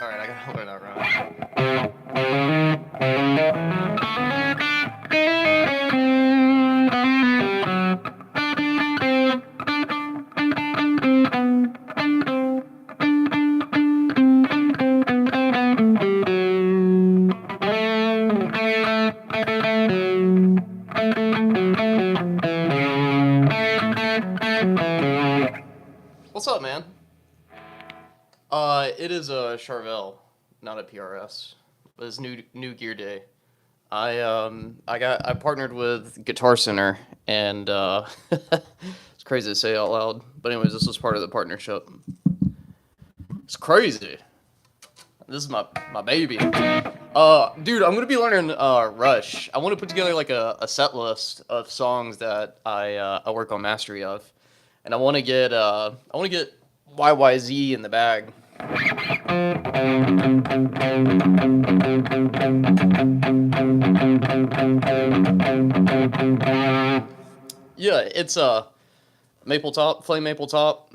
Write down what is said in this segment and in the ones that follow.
Alright, I gotta learn that run. What's up, man? It is a Charvel, not a PRS. It's new gear day. I partnered with Guitar Center, and it's crazy to say out loud. But anyways, this was part of the partnership. It's crazy. This is my baby. Dude, I'm gonna be learning Rush. I want to put together like a set list of songs that I work on mastery of, and I want to get YYZ in the bag. Yeah, it's maple top, flame maple top,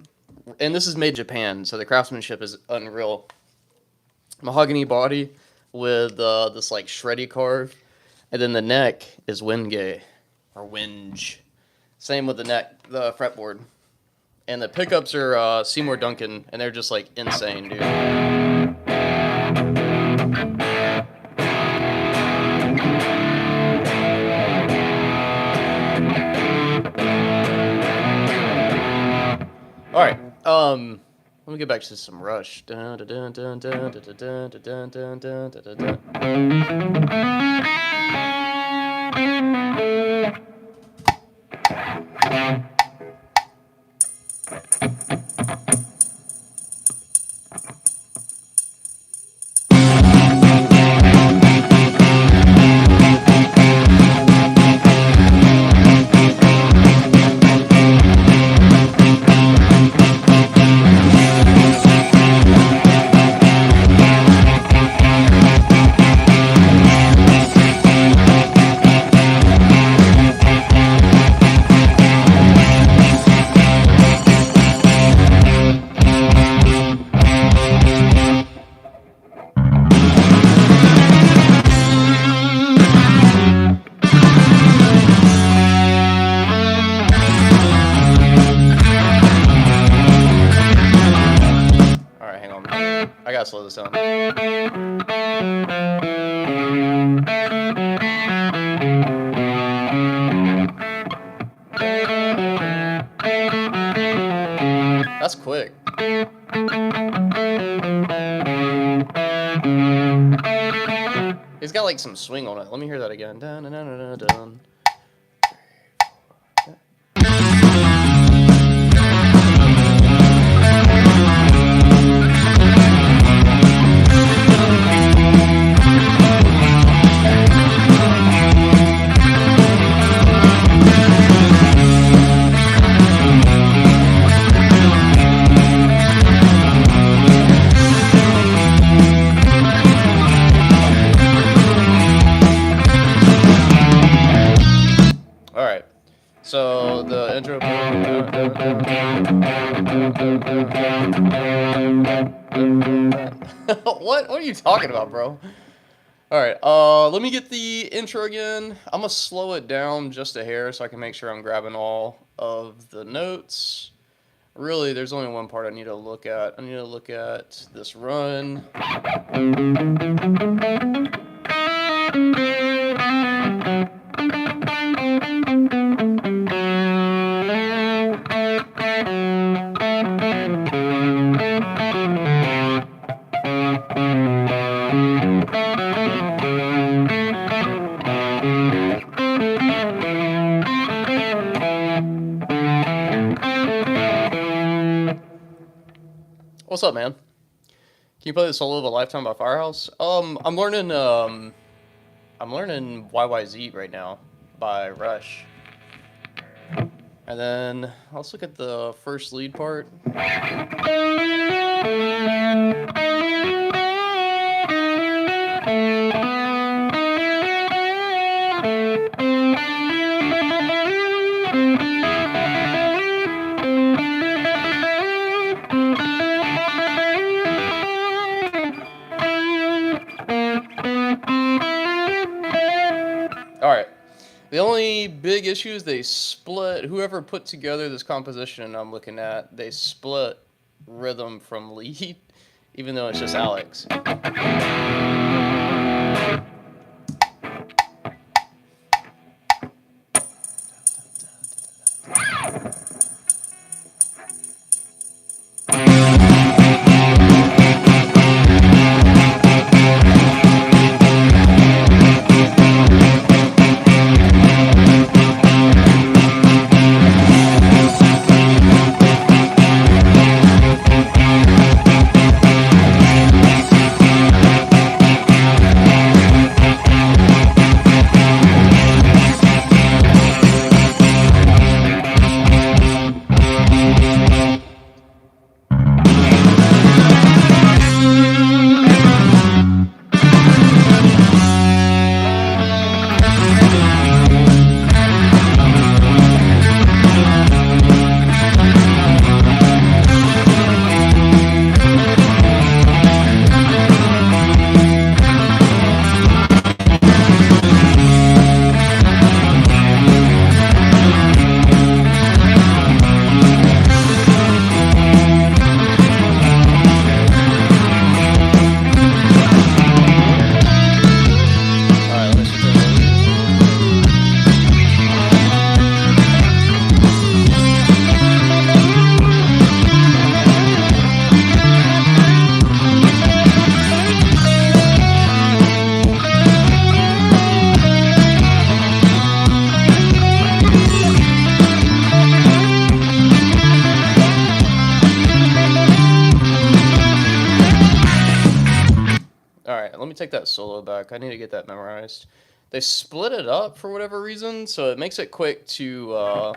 and this is made in Japan, so the craftsmanship is unreal. Mahogany body with this like shreddy carve, and then the neck is Wenge or Winge. Same with the neck, the fretboard, and the pickups are Seymour Duncan, and they're just like insane, dude. All right. Let me get back to some Rush. Dun, dun, dun, dun, dun, dun, dun, dun, dun, dun, dun, dun, dun. All right, hang on. I gotta slow this down. That's quick. He's got like some swing on it. Let me hear that again. Dun, dun, dun, dun, dun. All right. So the intro. What? What are you talking about, bro? All right. Let me get the intro again. I'm gonna slow it down just a hair so I can make sure I'm grabbing all of the notes. Really, there's only one part I need to look at. I need to look at this run. What's up, man? Can you play the solo of a Lifetime by Firehouse? I'm learning YYZ right now by Rush. And then let's look at the first lead part. Alright. The only big issue is they split, whoever put together this composition I'm looking at, they split rhythm from lead, even though it's just Alex. Alright, let me take that solo back. I need to get that memorized. They split it up for whatever reason, so it makes it quick to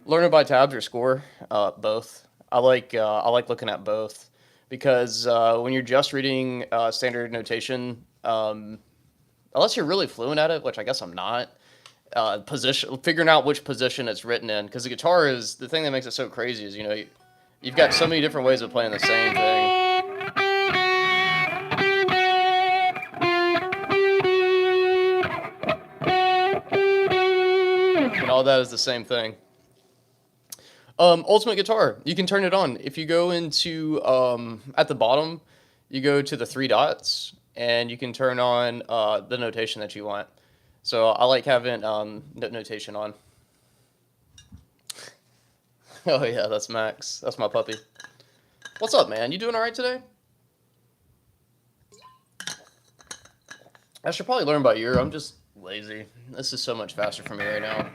learn it by tabs or score. Both. I like looking at both because when you're just reading standard notation, unless you're really fluent at it, which I guess I'm not, figuring out which position it's written in, because the guitar is the thing that makes it so crazy. Is you've got so many different ways of playing the same thing. And all that is the same thing. Ultimate Guitar, you can turn it on. If you go into, at the bottom, you go to the three dots, and you can turn on the notation that you want. So I like having notation on. Oh yeah, that's Max. That's my puppy. What's up, man? You doing all right today? I should probably learn by ear. I'm just lazy. This is so much faster for me right now.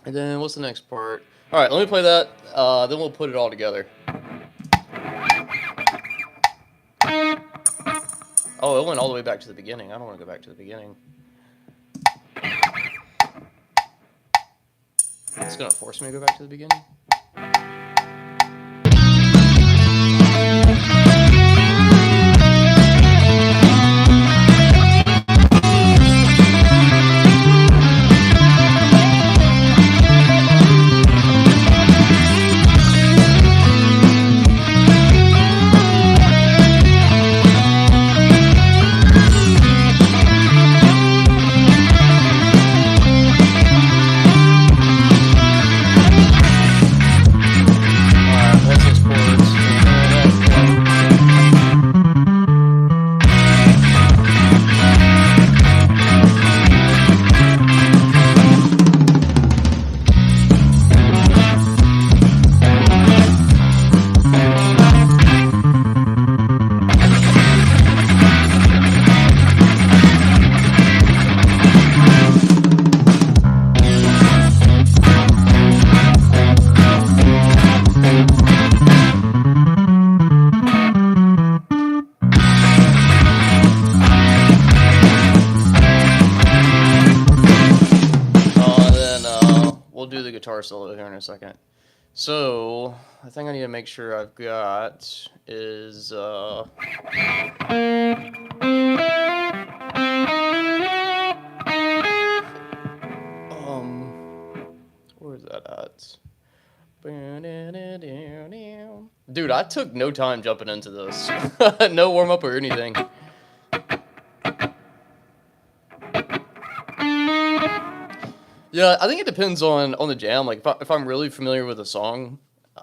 And then what's the next part? All right, let me play that. Then we'll put it all together. Oh, it went all the way back to the beginning. I don't want to go back to the beginning. It's gonna force me to go back to the beginning. guitar solo here in a second. So the thing I need to make sure I've got is where's that at? Dude, I took no time jumping into this. No warm up or anything. Yeah, I think it depends on the jam. Like if I'm really familiar with a song,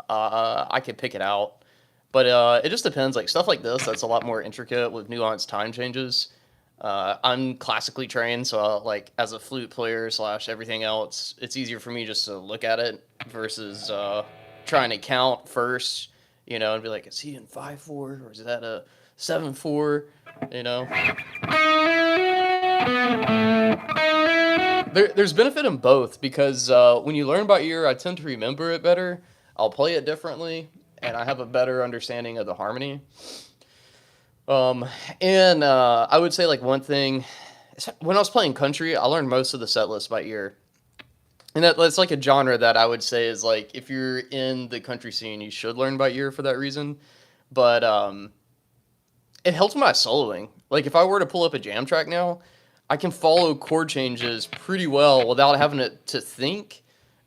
I can pick it out. But it just depends. Like stuff like this, that's a lot more intricate with nuanced time changes. I'm classically trained, so like as a flute player slash everything else, it's easier for me just to look at it versus trying to count first, and be like, is he in 5/4 or is that a 7/4? You know. There's benefit in both because when you learn by ear, I tend to remember it better. I'll play it differently, and I have a better understanding of the harmony. And I would say like one thing, when I was playing country, I learned most of the set list by ear. And that's like a genre that I would say is like, if you're in the country scene, you should learn by ear for that reason. But it helps my soloing. Like if I were to pull up a jam track now, I can follow chord changes pretty well without having to think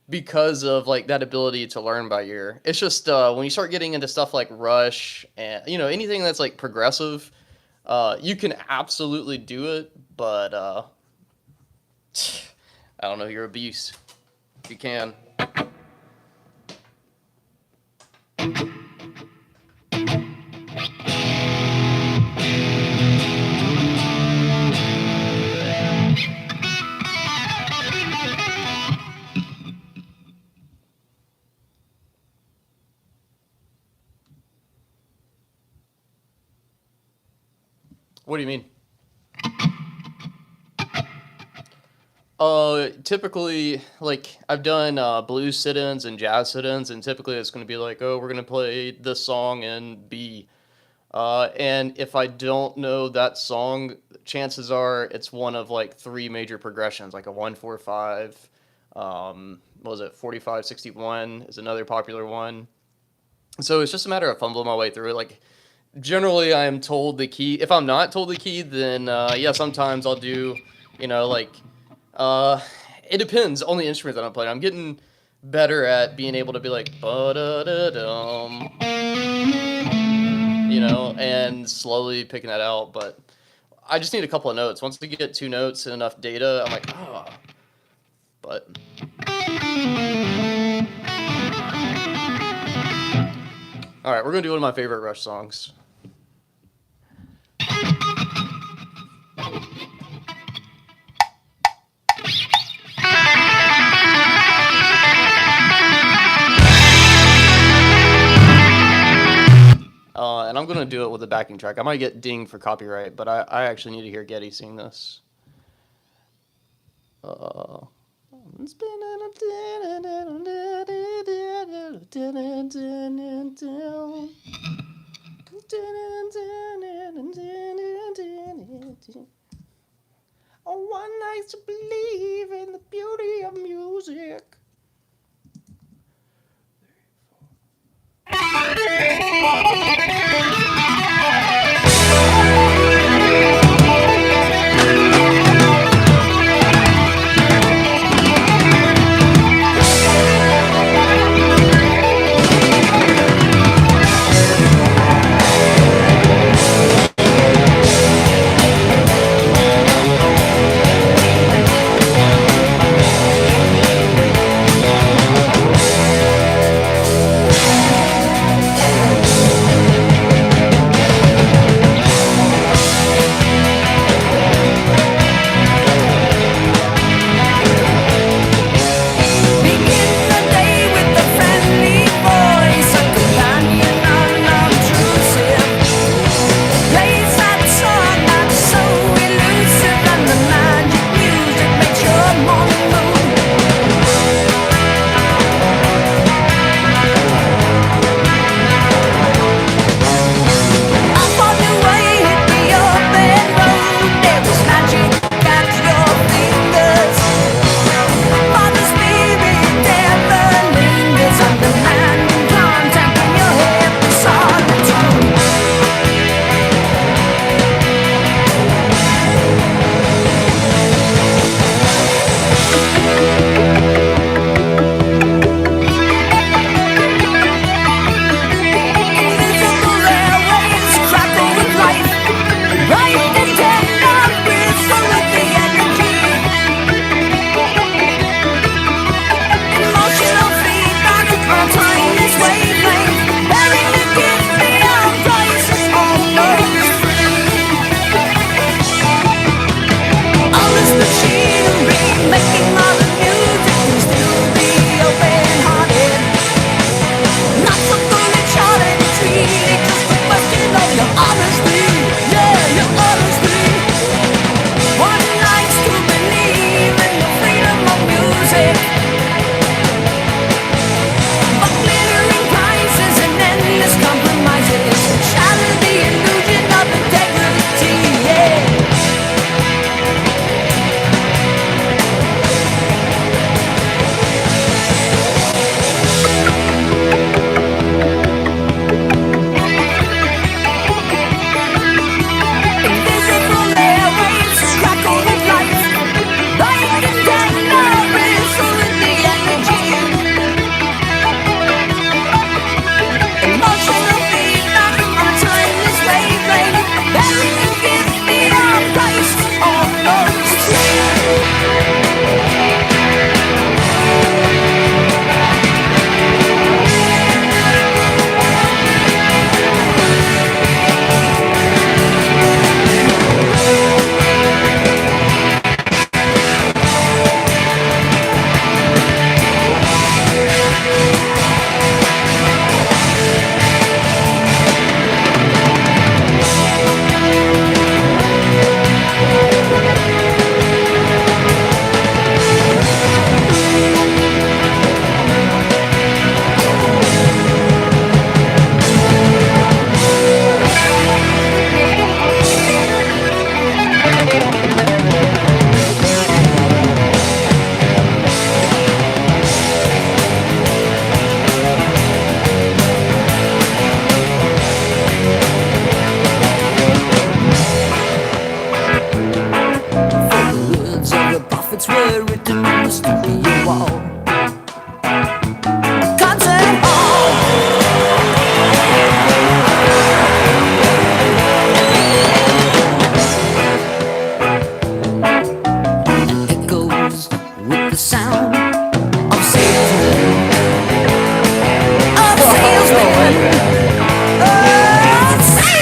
because of like that ability to learn by ear. It's just when you start getting into stuff like Rush and anything that's like progressive, you can absolutely do it, but I don't know, you're a beast. You can. What do you mean? Typically, like I've done blues sit-ins and jazz sit-ins, and typically it's going to be like, oh, we're going to play this song in B. And if I don't know that song, chances are it's one of like three major progressions, like a 1-4-5. What was it? 45-61 is another popular one. So it's just a matter of fumbling my way through it. Like generally, I am told the key. If I'm not told the key, then yeah, sometimes I'll do, like. It depends on the instrument that I'm playing. I'm getting better at being able to be like, ba-da-da-dum, and slowly picking that out. But I just need a couple of notes. Once I get 2 notes and enough data, I'm like, oh. But all right, we're gonna do one of my favorite Rush songs. And I'm going to do it with a backing track. I might get dinged for copyright, but I actually need to hear Geddy sing this. Oh, one likes to believe in the beauty of music. words were written on the studio wall. Concert hall. Echoes with the sound of salesmen. Of salesmen. Of salesmen.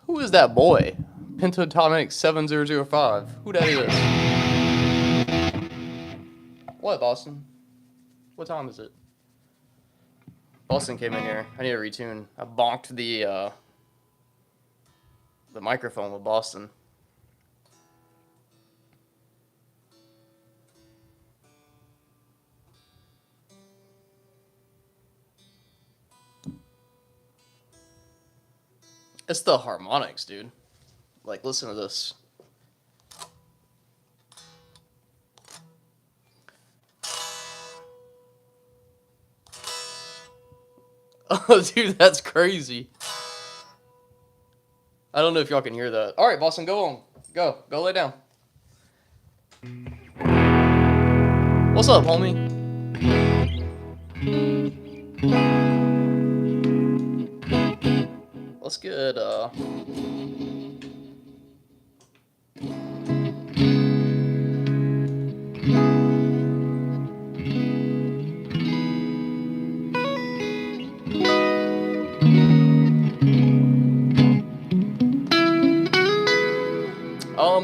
Who is that boy? Pentatonic 7005. Who that is? What, Boston? What time is it? Boston came in here. I need to retune. I bonked the microphone with Boston. It's the harmonics, dude. Like, listen to this. Oh, dude, that's crazy. I don't know if y'all can hear that. All right, Boston, go on. Go lay down. What's up, homie? Let's get,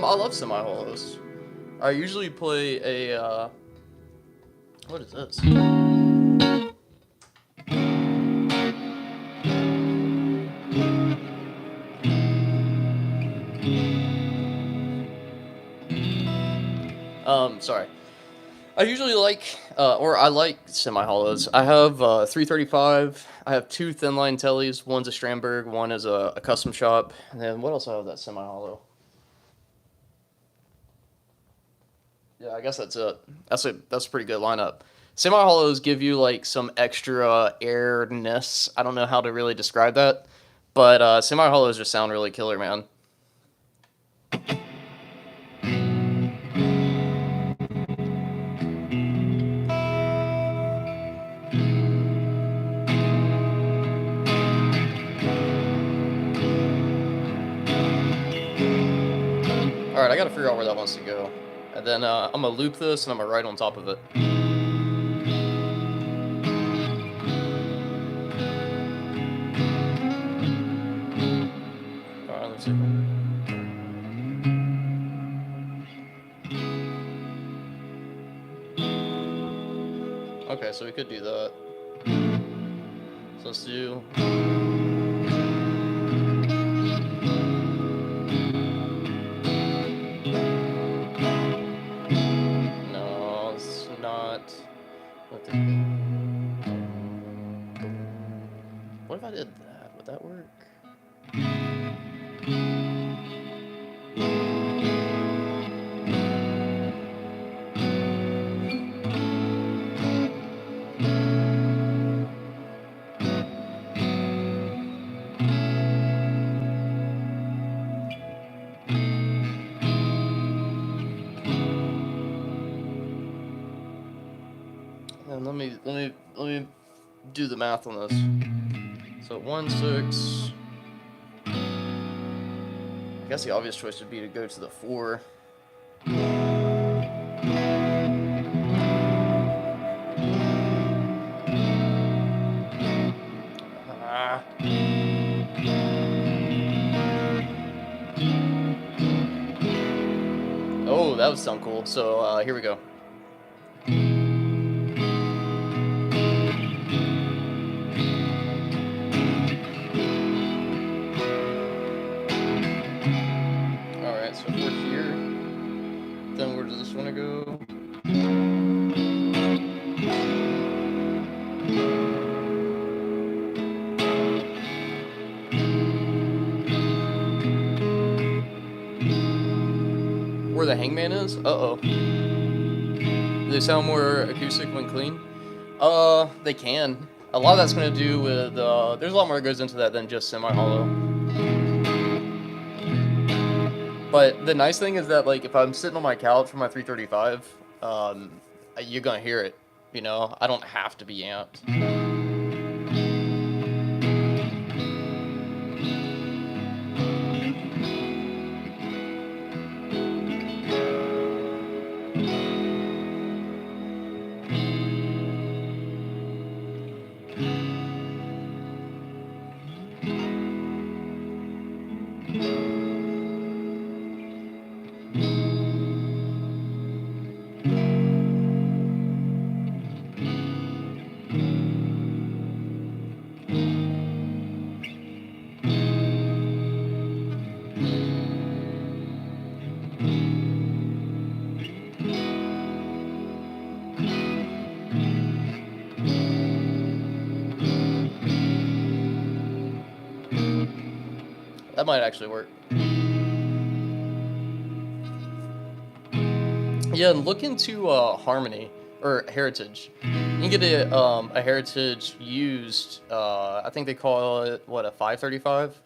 I love semi-hollows. I usually play a, what is this? Sorry. I usually like, I like semi-hollows. I have 335. I have two thin line tellies. One's a Strandberg, one is a custom shop. And then what else I have that semi-hollow? Yeah, I guess that's it. That's a pretty good lineup. Semi-hollows give you like some extra airness. I don't know how to really describe that, but semi-hollows just sound really killer, man. Alright, I gotta figure out where that wants to go. And then I'm gonna loop this and I'm gonna write on top of it. Alright, let's see. Okay, so we could do that. So let's do... No, it's not... What if I did that? Would that work? And let me do the math on this. So 1, 6. I guess the obvious choice would be to go to the 4. Oh, that would sound cool. So here we go. Then where does this want to go? Where the hangman is? Uh-oh. Do they sound more acoustic when clean? They can. A lot of that's going to do with, there's a lot more that goes into that than just semi-hollow. But the nice thing is that, like, if I'm sitting on my couch for my 335, you're going to hear it, you know? I don't have to be amped. That might actually work. Yeah, and look into Harmony or Heritage. You can get a Heritage used. I think they call it what, a 535.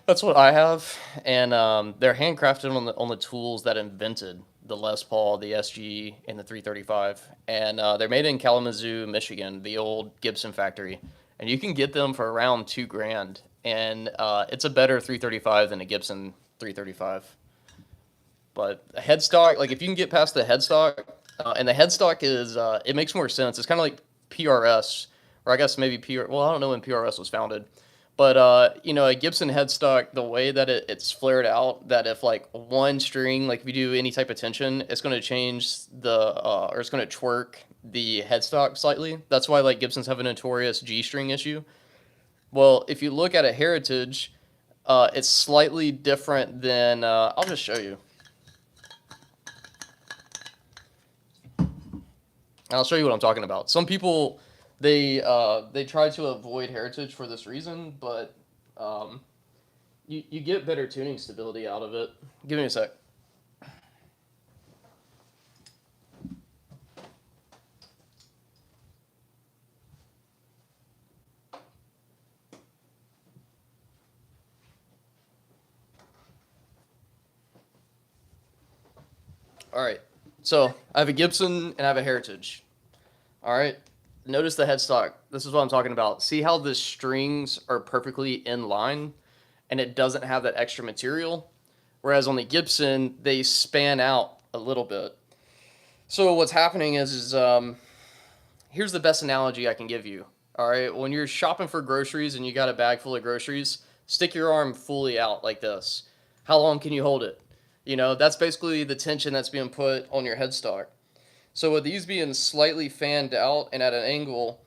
That's what I have, and they're handcrafted on the tools that invented the Les Paul, the SG, and the 335. And they're made in Kalamazoo, Michigan, the old Gibson factory. And you can get them for around $2,000, and it's a better 335 than a Gibson 335. But a headstock, like if you can get past the headstock, and the headstock is, it makes more sense. It's kind of like PRS, or I guess maybe well, I don't know when PRS was founded. But you know, a Gibson headstock, the way that it's flared out, that if like one string, like if you do any type of tension, it's going to change or it's going to twerk the headstock slightly. That's why like Gibsons have a notorious G string issue. Well, if you look at a Heritage, it's slightly different than. I'll just show you. I'll show you what I'm talking about. Some people, they try to avoid Heritage for this reason, but you get better tuning stability out of it. Give me a sec. All right, so I have a Gibson and I have a Heritage. All right, notice the headstock. This is what I'm talking about. See how the strings are perfectly in line, and it doesn't have that extra material? Whereas on the Gibson, they span out a little bit. So what's happening is here's the best analogy I can give you. All right, when you're shopping for groceries and you got a bag full of groceries, stick your arm fully out like this. How long can you hold it? You know, that's basically the tension that's being put on your headstock. So with these being slightly fanned out and at an angle,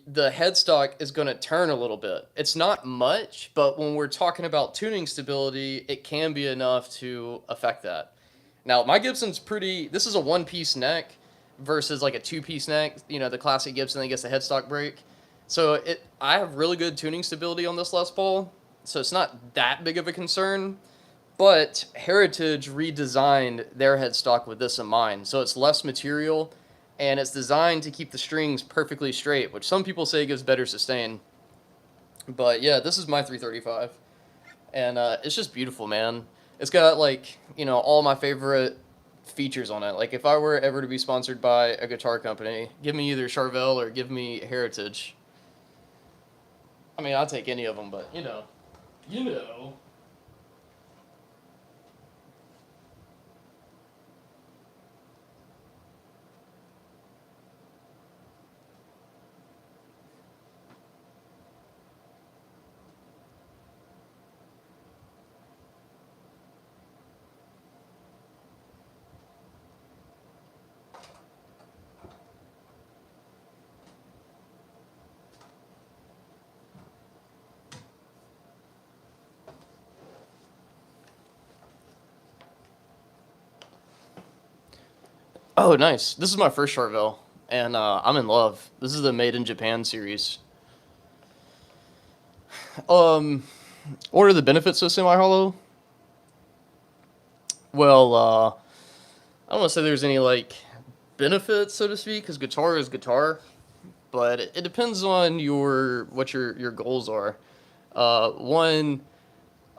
the headstock is going to turn a little bit. It's not much, but when we're talking about tuning stability, it can be enough to affect that. Now, my Gibson's this is a one-piece neck versus like a two-piece neck, you know, the classic Gibson that gets the headstock break. So I have really good tuning stability on this Les Paul, so it's not that big of a concern. But Heritage redesigned their headstock with this in mind, so it's less material, and it's designed to keep the strings perfectly straight, which some people say gives better sustain. But yeah, this is my 335, and it's just beautiful, man. It's got like, you know, all my favorite features on it. Like if I were ever to be sponsored by a guitar company, give me either Charvel or give me Heritage. I mean, I'll take any of them, but you know. Oh, nice. This is my first Charvel, and I'm in love. This is the Made in Japan series. Um, what are the benefits of semi-hollow? Well, I don't want to say there's any like benefits, so to speak, because guitar is guitar, but it depends on what your goals are. One,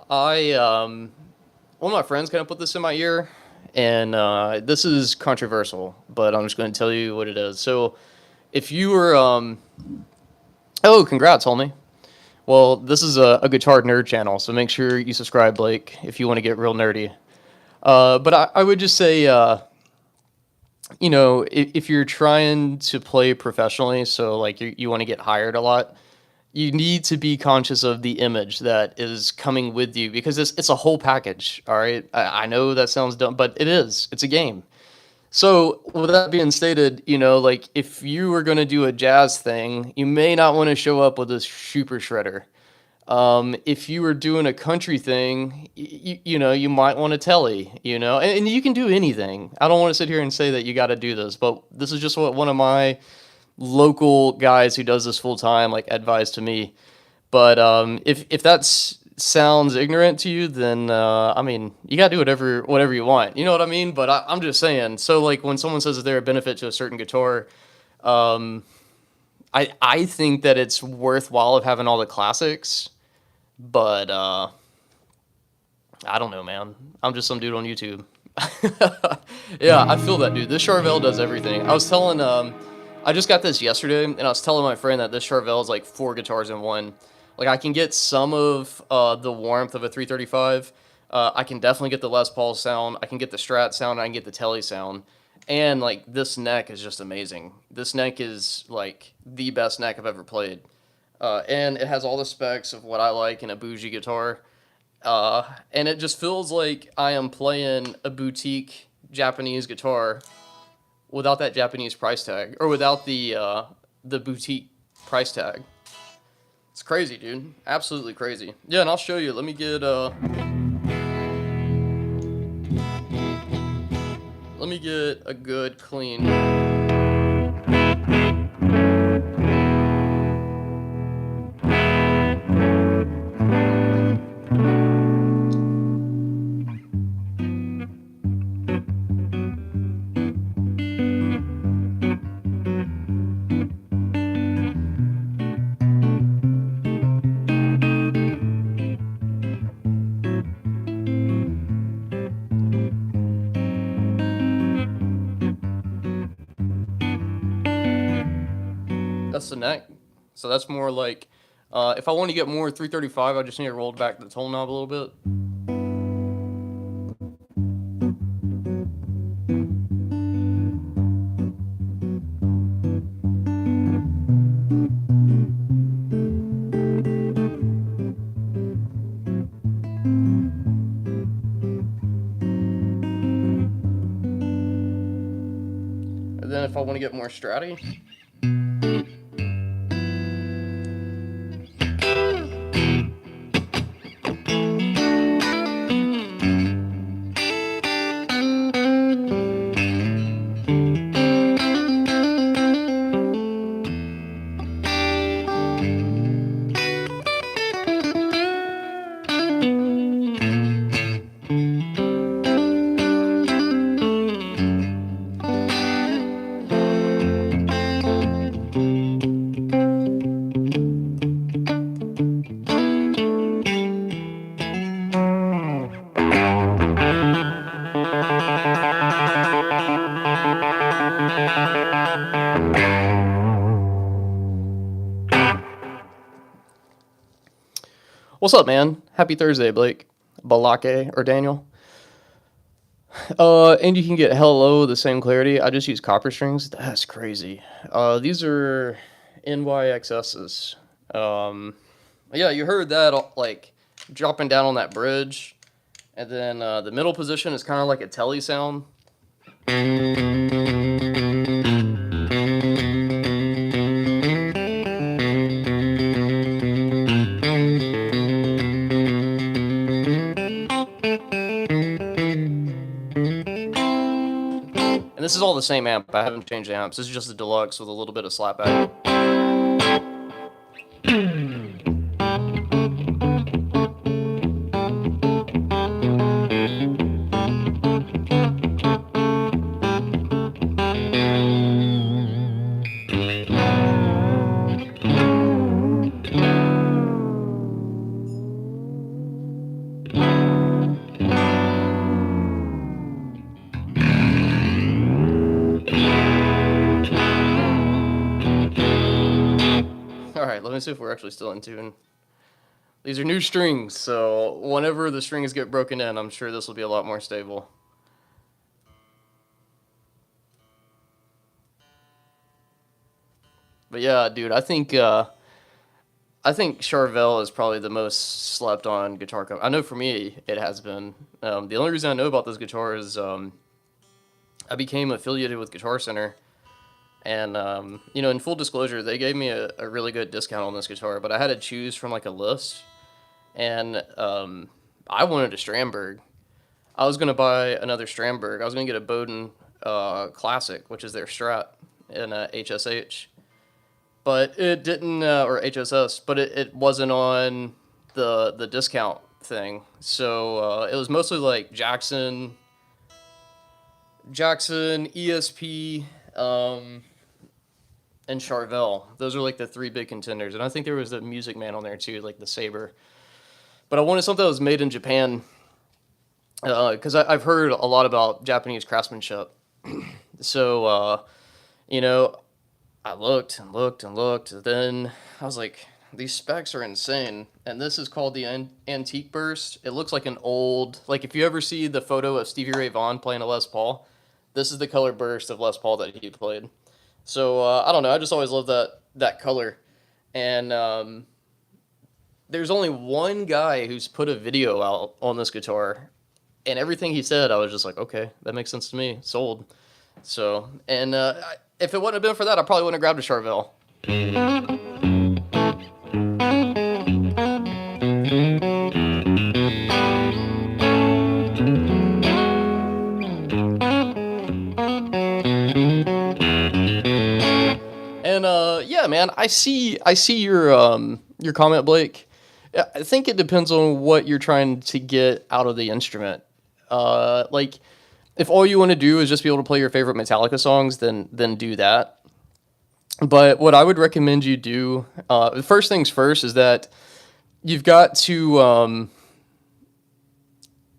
I one of my friends kind of put this in my ear, and this is controversial, but I'm just going to tell you what it is. So, if you were oh, congrats, homie. Well, this is a guitar nerd channel, so make sure you subscribe, Blake, if you want to get real nerdy. But I would just say, if you're trying to play professionally, so like you want to get hired a lot, you need to be conscious of the image that is coming with you because it's a whole package. All right, I know that sounds dumb, but it is. It's a game. So with that being stated, like if you were going to do a jazz thing, you may not want to show up with a super shredder. If you were doing a country thing, you might want to telly, and you can do anything. I don't want to sit here and say that you got to do this, but this is just what one of my local guys who does this full time like advised to me. But if that sounds ignorant to you, then I mean you gotta do whatever you want. You know what I mean? But I'm just saying. So like when someone says that they're a benefit to a certain guitar, um, I think that it's worthwhile of having all the classics. But I don't know, man. I'm just some dude on YouTube. Yeah, I feel that, dude. This Charvel does everything. I just got this yesterday, and I was telling my friend that this Charvel is like four guitars in one. Like, I can get some of the warmth of a 335. I can definitely get the Les Paul sound. I can get the Strat sound. I can get the Tele sound. And, like, this neck is just amazing. This neck is, like, the best neck I've ever played. And it has all the specs of what I like in a bougie guitar. And it just feels like I am playing a boutique Japanese guitar without that Japanese price tag, or without the boutique price tag. It's crazy, dude. Absolutely crazy. Yeah, and I'll show you. Let me get a good clean. That's the neck. So that's more like, if I want to get more 335, I just need to roll back the tone knob a little bit. And then if I want to get more stratty, what's up, man? Happy Thursday, Blake, Balake, or Daniel. And you can get hello the same clarity. I just use copper strings. That's crazy. These are NYXS's. Yeah, you heard that like dropping down on that bridge, and then the middle position is kind of like a telly sound. And this is all the same amp. I haven't changed the amps. This is just the deluxe with a little bit of slapback. Alright, let me see if we're actually still in tune. These are new strings, so whenever the strings get broken in, I'm sure this will be a lot more stable. But yeah, dude, I think Charvel is probably the most slept on guitar company. I know for me it has been. The only reason I know about this guitar is I became affiliated with Guitar Center. And, in full disclosure, they gave me a really good discount on this guitar, but I had to choose from like a list. And I wanted a Strandberg. I was going to buy another Strandberg. I was going to get a Bowden Classic, which is their Strat in HSH. But it didn't, or HSS, but it wasn't on the discount thing. So it was mostly like Jackson, ESP, and Charvel. Those are like the three big contenders. And I think there was the Music Man on there too, like the Saber. But I wanted something that was made in Japan because I've heard a lot about Japanese craftsmanship. So, I looked and looked and looked. Then I was like, these specs are insane. And this is called the Antique Burst. It looks like an old, like if you ever see the photo of Stevie Ray Vaughan playing a Les Paul, this is the color burst of Les Paul that he played. So I don't know. I just always loved that color. And there's only one guy who's put a video out on this guitar, and everything he said, I was just like, okay, that makes sense to me. Sold. So, and if it wouldn't have been for that, I probably wouldn't have grabbed a Charvel. And yeah, man, I see your comment, Blake. I think it depends on what you're trying to get out of the instrument. Like, if all you want to do is just be able to play your favorite Metallica songs, then do that. But what I would recommend you do, first things first, is that you've got to learn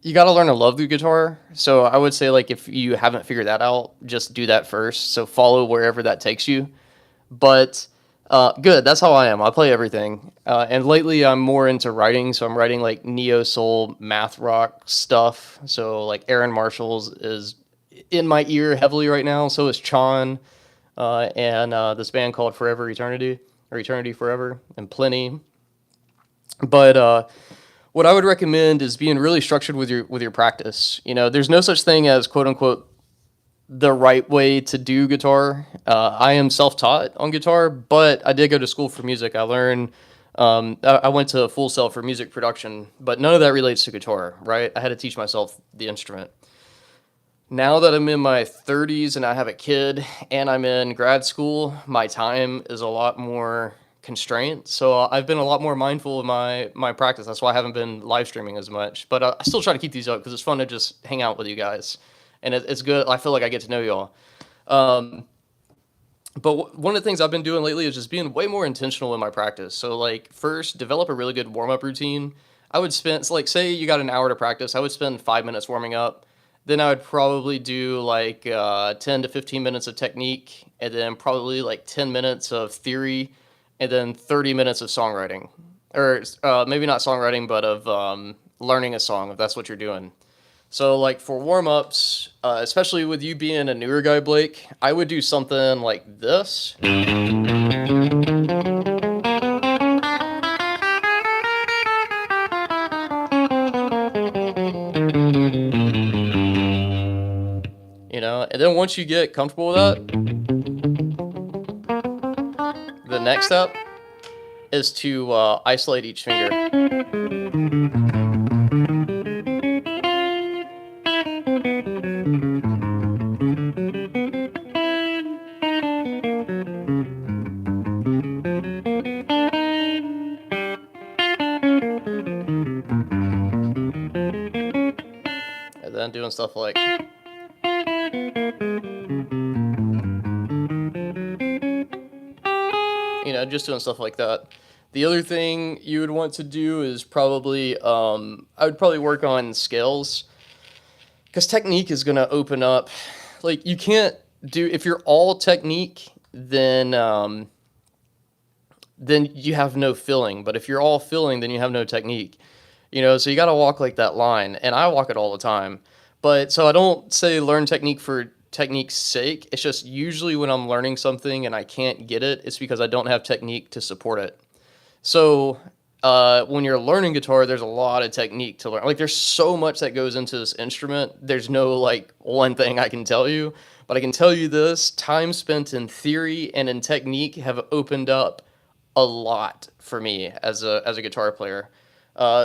to love the guitar. So I would say, like, if you haven't figured that out, just do that first. So follow wherever that takes you. But good, that's how I am. I play everything. And lately I'm more into writing, so I'm writing like neo soul, math rock stuff. So like Aaron Marshall's is in my ear heavily right now. So is Chon, and this band called Forever Eternity, or Eternity Forever, and Plenty. But what I would recommend is being really structured with your practice. There's no such thing as quote unquote the right way to do guitar. I am self-taught on guitar, but I did go to school for music. I learned, I went to Full Sail for music production, but none of that relates to guitar, right? I had to teach myself the instrument. Now that I'm in my 30s and I have a kid and I'm in grad school, my time is a lot more constrained. So I've been a lot more mindful of my practice. That's why I haven't been live streaming as much, but I still try to keep these up because it's fun to just hang out with you guys. And it's good. I feel like I get to know y'all. But one of the things I've been doing lately is just being way more intentional in my practice. So, like, first, develop a really good warm-up routine. I would spend, so like, say you got an hour to practice, I would spend 5 minutes warming up. Then I would probably do, like, 10 to 15 minutes of technique, and then probably, like, 10 minutes of theory, and then 30 minutes of songwriting. Or maybe not songwriting, but of learning a song, if that's what you're doing. So, like, for warm-ups, especially with you being a newer guy, Blake, I would do something like this. And then once you get comfortable with that, the next step is to isolate each finger. doing stuff like, just doing stuff like that. The other thing you would want to do is probably, I would probably work on scales, because technique is going to open up, like, you can't do, if you're all technique, then you have no feeling. But if you're all feeling, then you have no technique. So you got to walk like that line, and I walk it all the time. But so I don't say learn technique for technique's sake. It's just usually when I'm learning something and I can't get it, it's because I don't have technique to support it. So when you're learning guitar, there's a lot of technique to learn. Like, there's so much that goes into this instrument. There's no like one thing I can tell you, but I can tell you this: time spent in theory and in technique have opened up a lot for me as a guitar player.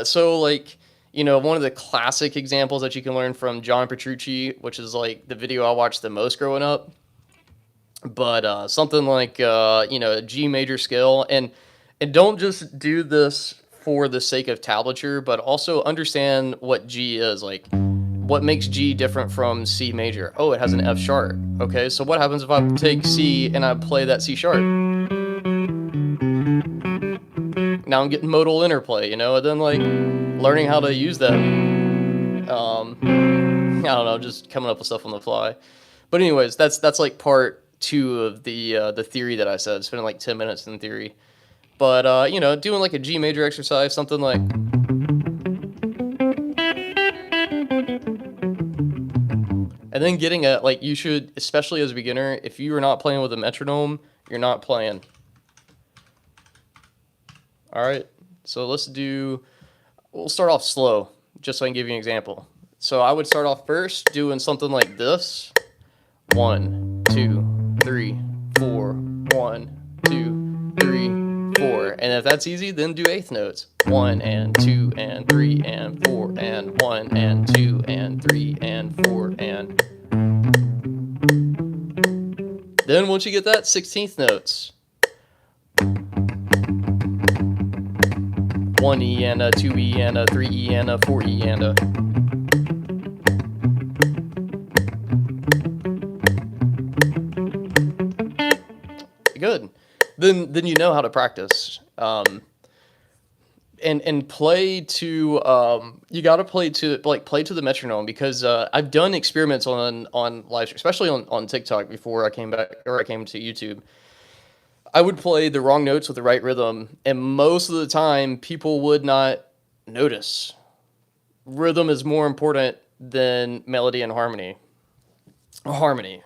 So like, one of the classic examples that you can learn from John Petrucci, which is like the video I watched the most growing up, but something like a G major scale, and don't just do this for the sake of tablature, but also understand what G is, like what makes G different from C major. Oh, it has an F sharp. Okay, so what happens if I take C and I play that C sharp? Now I'm getting modal interplay, and then like learning how to use that. I don't know, just coming up with stuff on the fly. But anyways, that's like part 2 of the theory that I said. Spending like 10 minutes in theory. But doing like a G major exercise, something like, and then getting a, like, you should, especially as a beginner, if you are not playing with a metronome, you're not playing. All right, so we'll start off slow, just so I can give you an example. So I would start off first doing something like this. 1, 2, 3, 4, 1, 2, 3, 4. And if that's easy, then do eighth notes. 1 and 2 and 3 and 4 and 1 and 2 and 3 and 4 and. Then once you get that, 16th notes. 1E and a 2E and a 3E and a 4E and a. Good. Then you know how to practice. And play to you got to play to the metronome, because I've done experiments on live, especially on TikTok before I came back, or I came to YouTube. I would play the wrong notes with the right rhythm, and most of the time people would not notice. Rhythm is more important than melody and harmony. Melody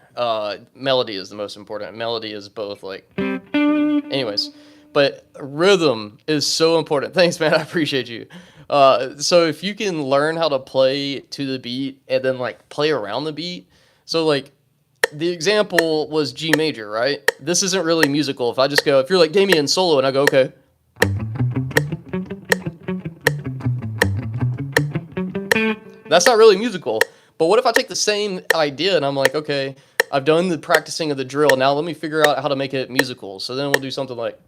is the most important. Melody is both, like, anyways, but rhythm is so important. Thanks, man. I appreciate you. So if you can learn how to play to the beat and then like play around the beat. So like the example was G major, right? This isn't really musical. If I just go, if you're like Damien solo, and I go, okay. That's not really musical. But what if I take the same idea and I'm like, okay, I've done the practicing of the drill. Now let me figure out how to make it musical. So then we'll do something like.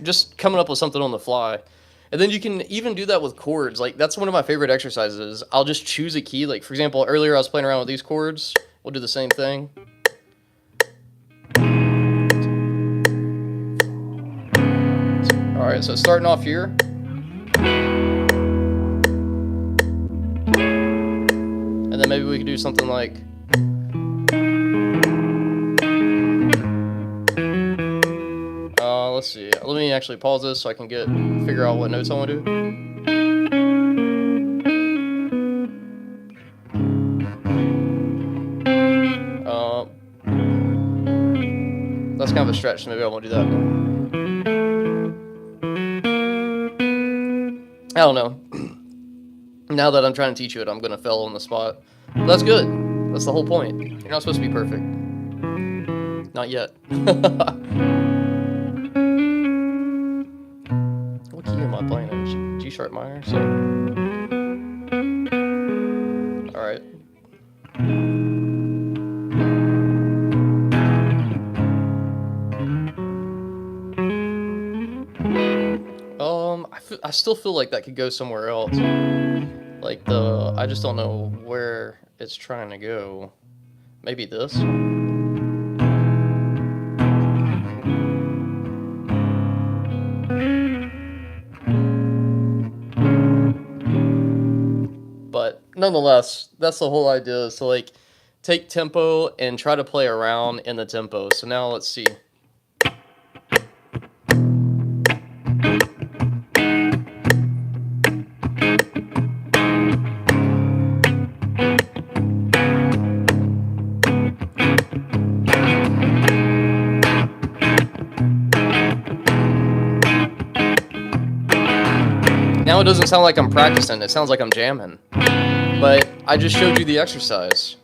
Just coming up with something on the fly. And then you can even do that with chords. Like, that's one of my favorite exercises. I'll just choose a key. Like, for example, earlier I was playing around with these chords. We'll do the same thing. All right, so starting off here. And then maybe we could do something like. Let's see. Let me actually pause this so I can figure out what notes I want to do. That's kind of a stretch, so maybe I won't do that. I don't know. Now that I'm trying to teach you it, I'm going to fail on the spot. But that's good. That's the whole point. You're not supposed to be perfect. Not yet. am I playing in? G sharp minor. So, all right. I still feel like that could go somewhere else. Like I just don't know where it's trying to go. Maybe this. But nonetheless, that's the whole idea. So like, take tempo and try to play around in the tempo. So now let's see. Now it doesn't sound like I'm practicing, it sounds like I'm jamming. But I just showed you the exercise.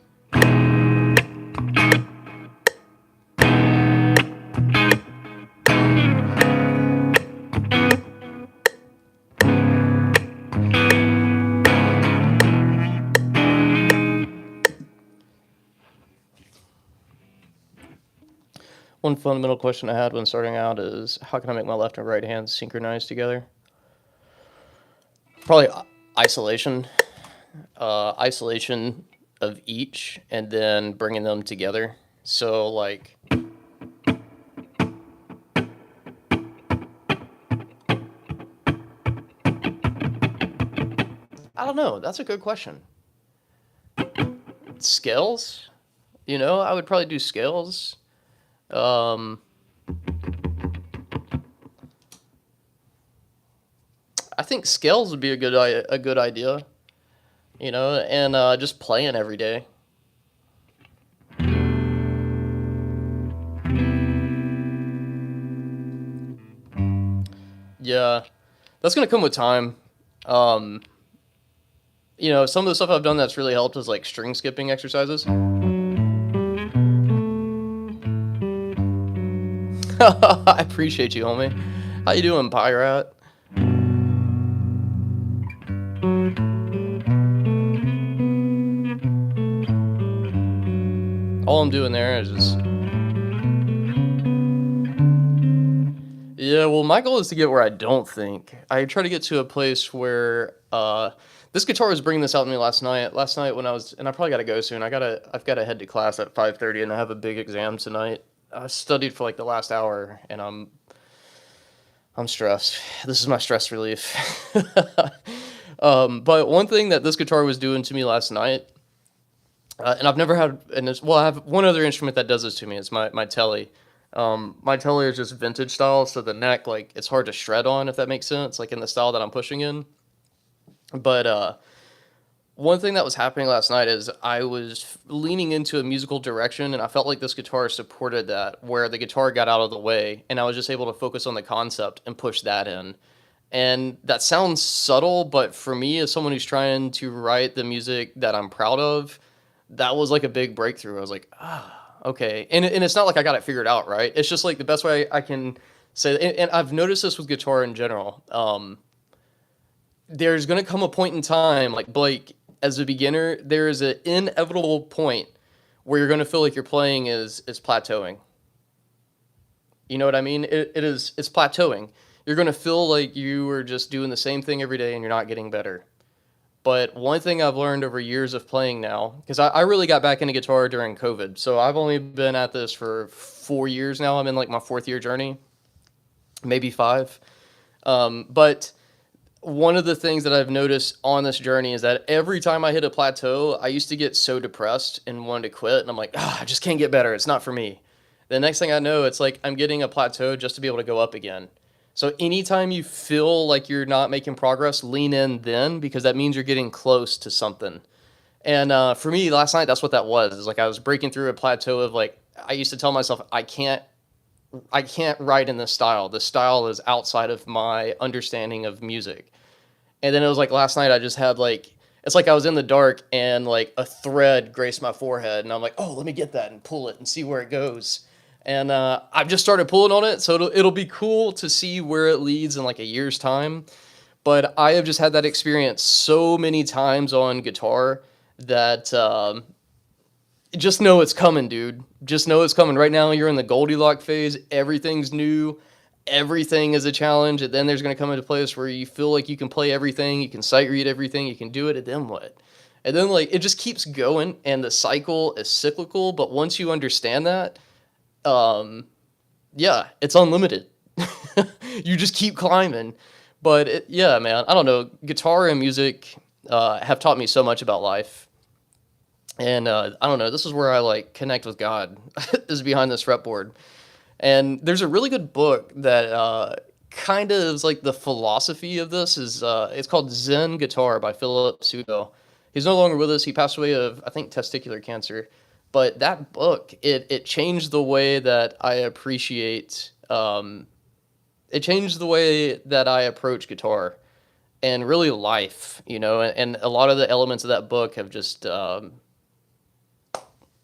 One fundamental question I had when starting out is, how can I make my left and right hands synchronize together? Probably isolation. Isolation of each, and then bringing them together. So, like... I don't know. That's a good question. Scales? You know, I would probably do scales. I think scales would be a good idea, you know, and just playing every day. Yeah, that's gonna come with time. You know, some of the stuff I've done that's really helped is like string skipping exercises. I appreciate you, homie. How you doing, Pirate? All I'm doing there is just... Yeah, well, my goal is to get where I don't think. I try to get to a place where... this guitar was bringing this out to me last night. Last night when I was... And I probably got to go soon. I've got to head to class at 5:30, and I have a big exam tonight. I studied for like the last hour, and I'm stressed. This is my stress relief. But one thing that this guitar was doing to me last night, and I've never had, I have one other instrument that does this to me. It's my Tele. My Tele is just vintage style, so the neck, like, it's hard to shred on, if that makes sense, like in the style that I'm pushing in. But one thing that was happening last night is I was leaning into a musical direction, and I felt like this guitar supported that, where the guitar got out of the way, and I was just able to focus on the concept and push that in. And that sounds subtle, but for me, as someone who's trying to write the music that I'm proud of, that was like a big breakthrough. I was like, okay. And it's not like I got it figured out, right? It's just like the best way I can say, and I've noticed this with guitar in general. There's going to come a point in time, like Blake, as a beginner, there is an inevitable point where you're going to feel like your playing is plateauing. You know what I mean? It's plateauing. You're going to feel like you are just doing the same thing every day and you're not getting better. But one thing I've learned over years of playing now, because I really got back into guitar during COVID, so I've only been at this for 4 years now. I'm in like my 4th year journey, maybe 5. But one of the things that I've noticed on this journey is that every time I hit a plateau, I used to get so depressed and wanted to quit. And I'm like, I just can't get better. It's not for me. The next thing I know, it's like I'm getting a plateau just to be able to go up again. So anytime you feel like you're not making progress, lean in then, because that means you're getting close to something. And for me, last night, that's what that was. It's like I was breaking through a plateau of like, I used to tell myself, I can't write in this style. This style is outside of my understanding of music. And then it was like last night I just had like, it's like I was in the dark and like a thread graced my forehead. And I'm like, oh, let me get that and pull it and see where it goes. And I've just started pulling on it. So it'll be cool to see where it leads in like a year's time. But I have just had that experience so many times on guitar that just know it's coming, dude. Just know it's coming. Right now, you're in the Goldilocks phase. Everything's new. Everything is a challenge. And then there's going to come into a place where you feel like you can play everything. You can sight read everything. You can do it. And then what? And then, like, it just keeps going. And the cycle is cyclical. But once you understand that, yeah, it's unlimited. You just keep climbing. But yeah, man, I don't know. Guitar and music have taught me so much about life. And I don't know, this is where I like connect with God, is behind this fretboard. And there's a really good book that kind of is like the philosophy of this is it's called Zen Guitar by Philip Pseudo. He's no longer with us. He passed away of, I think, testicular cancer. But that book, it changed the way that I appreciate it changed the way that I approach guitar and really life, you know, and a lot of the elements of that book have just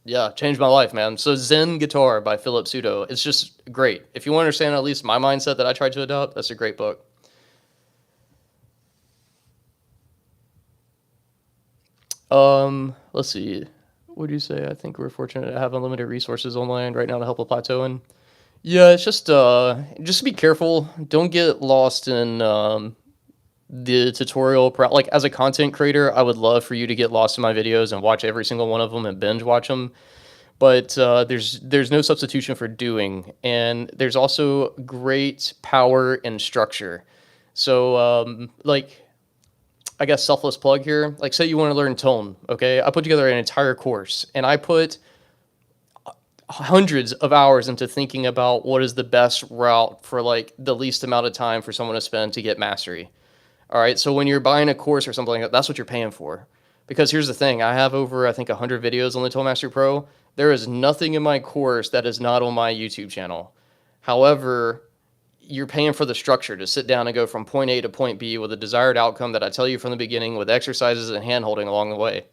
yeah, changed my life, man. So Zen Guitar by Philip Pseudo. It's just great. If you want to understand at least my mindset that I tried to adopt, that's a great book. Let's see. What do you say? I think we're fortunate to have unlimited resources online right now to help with plateauing. Yeah, it's just be careful. Don't get lost in the tutorial. Like as a content creator, I would love for you to get lost in my videos and watch every single one of them and binge watch them. But there's no substitution for doing, and there's also great power in structure. So like, I guess selfless plug here. Like, say you want to learn tone, okay? I put together an entire course, and I put hundreds of hours into thinking about what is the best route for like the least amount of time for someone to spend to get mastery. All right, so when you're buying a course or something like that, that's what you're paying for. Because here's the thing, I have over, I think, 100 videos on the Toolmaster Pro. There is nothing in my course that is not on my YouTube channel. However, you're paying for the structure to sit down and go from point A to point B with a desired outcome that I tell you from the beginning with exercises and hand-holding along the way.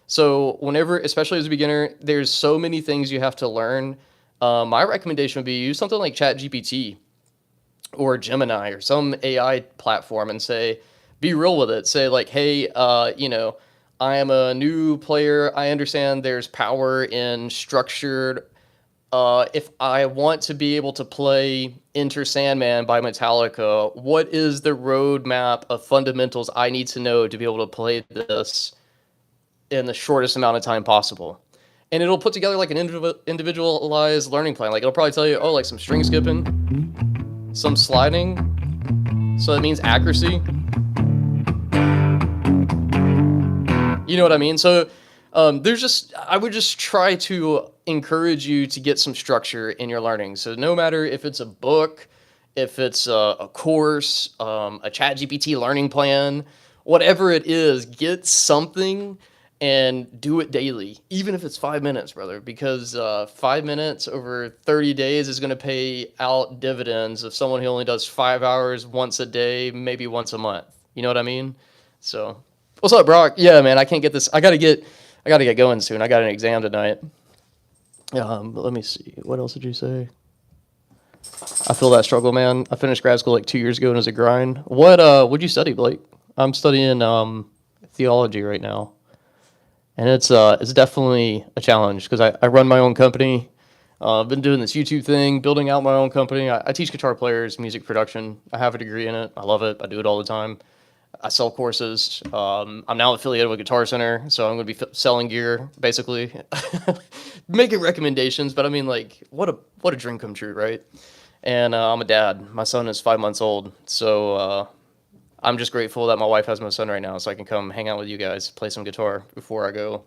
So whenever, especially as a beginner, there's so many things you have to learn. My recommendation would be use something like ChatGPT or Gemini or some AI platform and say, be real with it. Say like, hey, you know, I am a new player. I understand there's power in structured. If I want to be able to play Enter Sandman by Metallica, what is the roadmap of fundamentals I need to know to be able to play this in the shortest amount of time possible? And it'll put together like an individualized learning plan. Like it'll probably tell you, oh, like some string skipping, some sliding. So that means accuracy. You know what I mean? So I would just try to encourage you to get some structure in your learning. So no matter if it's a book, if it's a course, a ChatGPT learning plan, whatever it is, get something and do it daily, even if it's 5 minutes, brother, because 5 minutes over 30 days is going to pay out dividends of someone who only does 5 hours once a day, maybe once a month. You know what I mean? So, what's up, Brock? Yeah, man, I can't get this. I gotta get going soon. I got an exam tonight. But let me see. What else did you say? I feel that struggle, man. I finished grad school like 2 years ago and it was a grind. What'd you study, Blake? I'm studying theology right now. And it's definitely a challenge because I run my own company. I've been doing this YouTube thing, building out my own company. I teach guitar players music production. I have a degree in it. I love it. I do it all the time. I sell courses. I'm now affiliated with Guitar Center, so I'm going to be selling gear, basically. Making recommendations, but I mean, like, what a dream come true, right? And I'm a dad. My son is 5 months old, so I'm just grateful that my wife has my son right now, so I can come hang out with you guys, play some guitar before I go,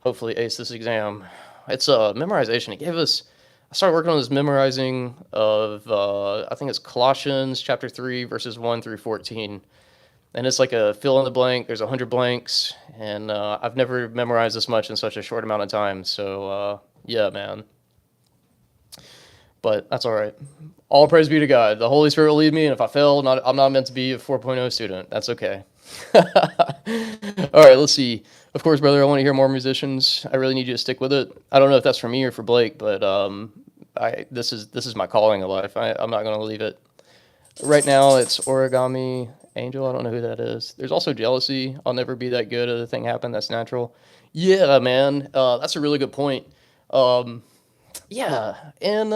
hopefully ace this exam. It's memorization. I started working on this memorizing of, I think it's Colossians chapter 3, verses 1 through 14. And it's like a fill in the blank. There's 100 blanks, and I've never memorized this much in such a short amount of time. So, yeah, man. But that's all right. All praise be to God. The Holy Spirit will lead me, and if I fail, I'm not meant to be a 4.0 student. That's okay. All right, let's see. Of course, brother, I want to hear more musicians. I really need you to stick with it. I don't know if that's for me or for Blake, but this is my calling in life. I'm not going to leave it. Right now, it's origami Angel, I don't know who that is. There's also jealousy. I'll never be that good. Other thing happened. That's natural. Yeah, man. That's a really good point. Um, yeah, and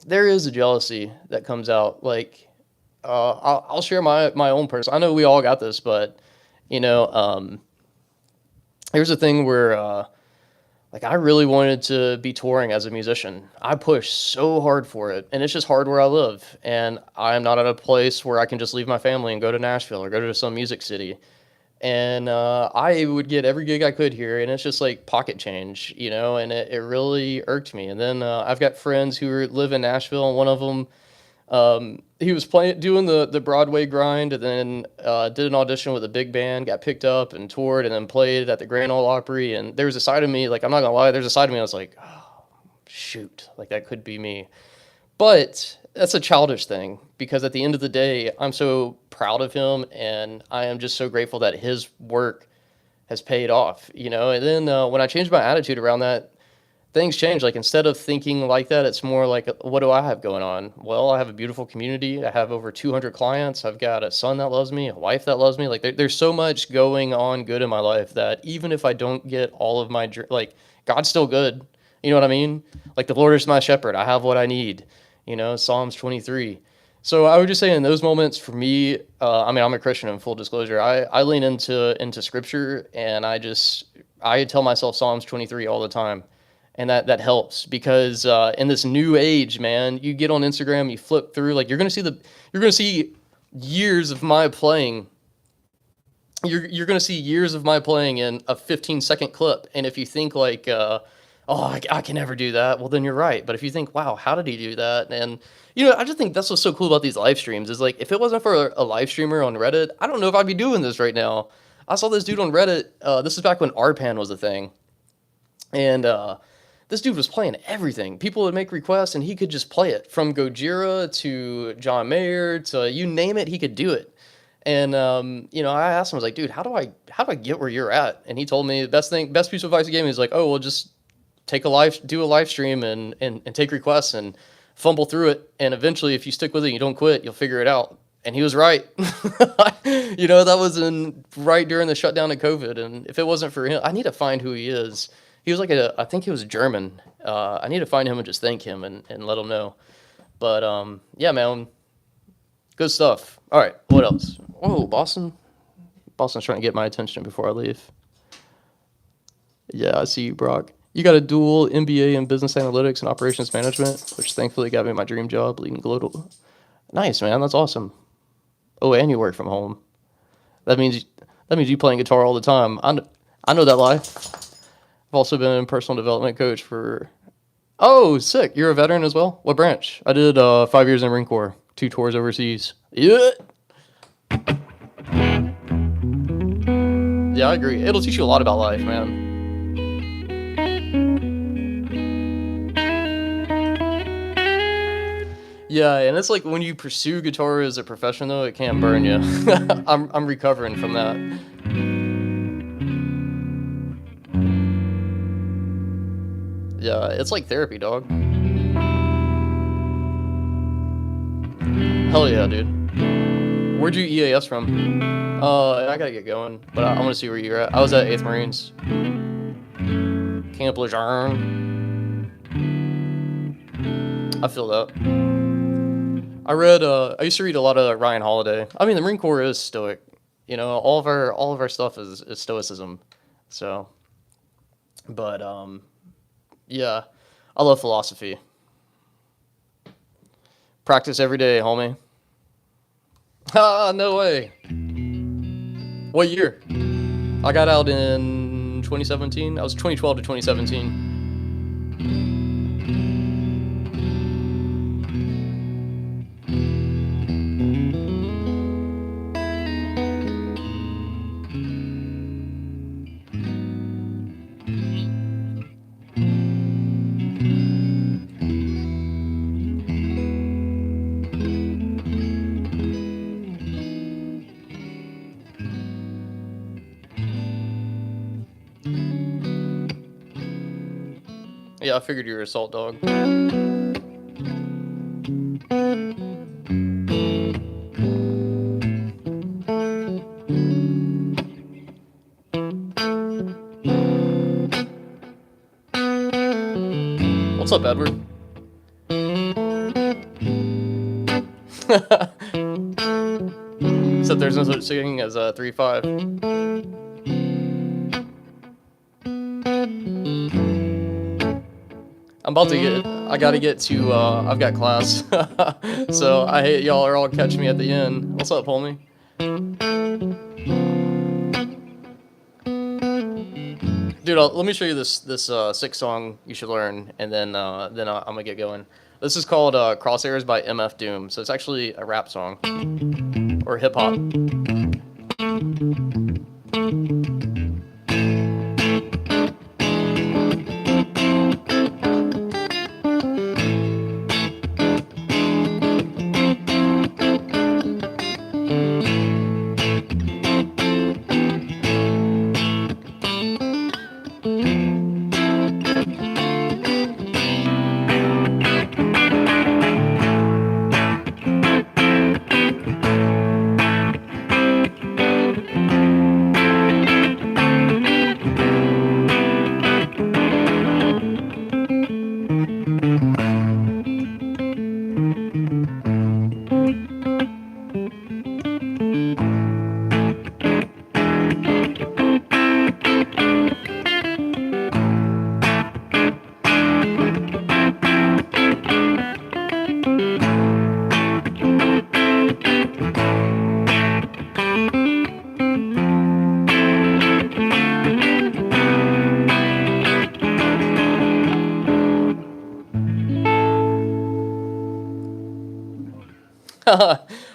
there is a jealousy that comes out. Like, I'll share my own person. I know we all got this, but you know, here's the thing where like I really wanted to be touring as a musician. I pushed so hard for it, and it's just hard where I live, and I'm not at a place where I can just leave my family and go to Nashville or go to some music city. And I would get every gig I could here, and it's just like pocket change, you know, and it really irked me. And then I've got friends who live in Nashville, and one of them, he was playing, doing the Broadway grind, and then did an audition with a big band, got picked up and toured, and then played at the Grand Ole Opry. And there was a side of me, like I'm not gonna lie, there's a side of me I was like, oh, shoot, like that could be me. But that's a childish thing because at the end of the day, I'm so proud of him, and I am just so grateful that his work has paid off, you know. And then when I changed my attitude around that, things change. Like instead of thinking like that, it's more like, what do I have going on? Well, I have a beautiful community. I have over 200 clients. I've got a son that loves me, a wife that loves me. Like there's so much going on good in my life that even if I don't get all of my like God's still good. You know what I mean? Like the Lord is my shepherd. I have what I need. You know, Psalms 23. So I would just say in those moments for me, I mean, I'm a Christian in full disclosure. I lean into scripture, and I tell myself Psalms 23 all the time. And that helps because in this new age, man, you get on Instagram, you flip through, like you're gonna see years of my playing. You're gonna see years of my playing in a 15-second clip. And if you think like, oh, I can never do that, well then you're right. But if you think, wow, how did he do that? And you know, I just think that's what's so cool about these live streams is like if it wasn't for a live streamer on Reddit, I don't know if I'd be doing this right now. I saw this dude on Reddit. This is back when RPAN was a thing, and this dude was playing everything. People would make requests, and he could just play it from Gojira to John Mayer to you name it, he could do it. And you know, I asked him, I was like, dude, how do I get where you're at? And he told me the best piece of advice he gave me is like, oh, well, just do a live stream and take requests and fumble through it. And eventually, if you stick with it, and you don't quit, you'll figure it out. And he was right. You know, that was right during the shutdown of COVID. And if it wasn't for him, I need to find who he is. He was like I think he was German. I need to find him and just thank him and let him know. But yeah, man, good stuff. All right, what else? Oh, Boston. Boston's trying to get my attention before I leave. Yeah, I see you, Brock. You got a dual MBA in business analytics and operations management, which thankfully got me my dream job leading global. Nice, man. That's awesome. Oh, and you work from home. That means you playing guitar all the time. I know that life. I've also been a personal development coach for. Oh, sick! You're a veteran as well. What branch? I did 5 years in the Marine Corps, 2 tours overseas. Yeah. Yeah, I agree. It'll teach you a lot about life, man. Yeah, and it's like when you pursue guitar as a profession, though, it can burn you. I'm recovering from that. Yeah, it's like therapy, dog. Hell yeah, dude. Where'd you EAS from? I gotta get going, but I want to see where you're at. I was at 8th Marines. Camp Lejeune. I feel that. I used to read a lot of Ryan Holiday. I mean, the Marine Corps is stoic. You know, all of our stuff is stoicism. So, but yeah, I love philosophy. Practice every day, homie. Ah, no way. What year? I got out in 2017. I was 2012 to 2017. Yeah, I figured you were a salt dog. What's up, Edward? Except there's no such thing as a 3-5. I gotta get to, I've got class. So I hate y'all are all catching me at the end. What's up, homie? Dude, let me show you this sick song you should learn, and then I'm gonna get going. This is called Crosshairs by MF Doom. So it's actually a rap song or hip hop.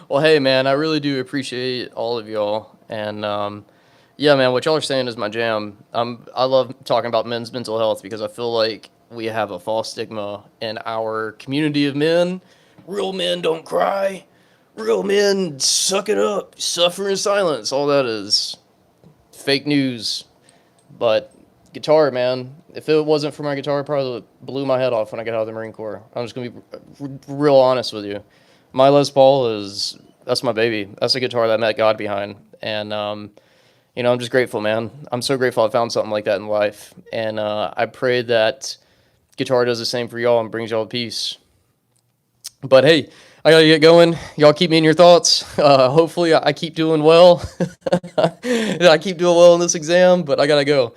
Well, hey, man, I really do appreciate all of y'all. And yeah, man, what y'all are saying is my jam. I love talking about men's mental health because I feel like we have a false stigma in our community of men. Real men don't cry. Real men suck it up, suffer in silence. All that is fake news. But guitar, man, if it wasn't for my guitar, it probably blew my head off when I got out of the Marine Corps. I'm just going to be real honest with you. My Les Paul that's my baby. That's a guitar that I met God behind. And, you know, I'm just grateful, man. I'm so grateful I found something like that in life. And I pray that guitar does the same for y'all and brings y'all peace. But hey, I gotta get going. Y'all keep me in your thoughts. Hopefully I keep doing well. I keep doing well in this exam, but I gotta go.